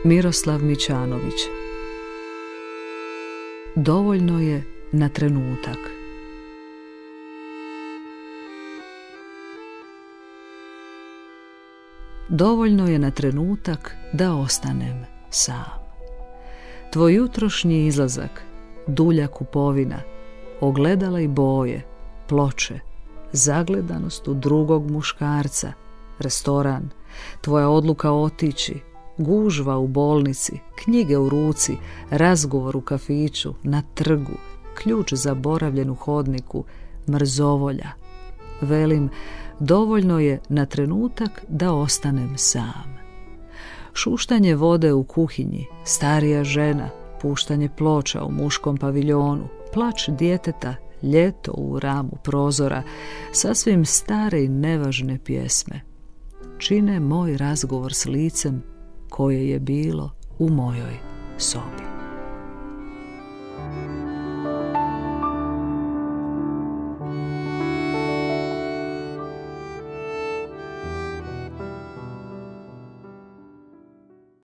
Miroslav Mićanović. Dovoljno je na trenutak. Dovoljno je na trenutak da ostanem sam. Tvoj jutrošnji izlazak, dulja kupovina, ogledala i boje, ploče, zagledanost u drugog muškarca, restoran, tvoja odluka otići, gužva u bolnici, knjige u ruci, razgovor u kafiću, na trgu, ključ zaboravljen u hodniku, mrzovolja. Velim, dovoljno je na trenutak da ostanem sam. Šuštanje vode u kuhinji, starija žena, puštanje ploča u muškom paviljonu, plač djeteta, ljeto u ramu prozora, sasvim stare i nevažne pjesme čine moj razgovor s licem koje je bilo u mojoj sobi.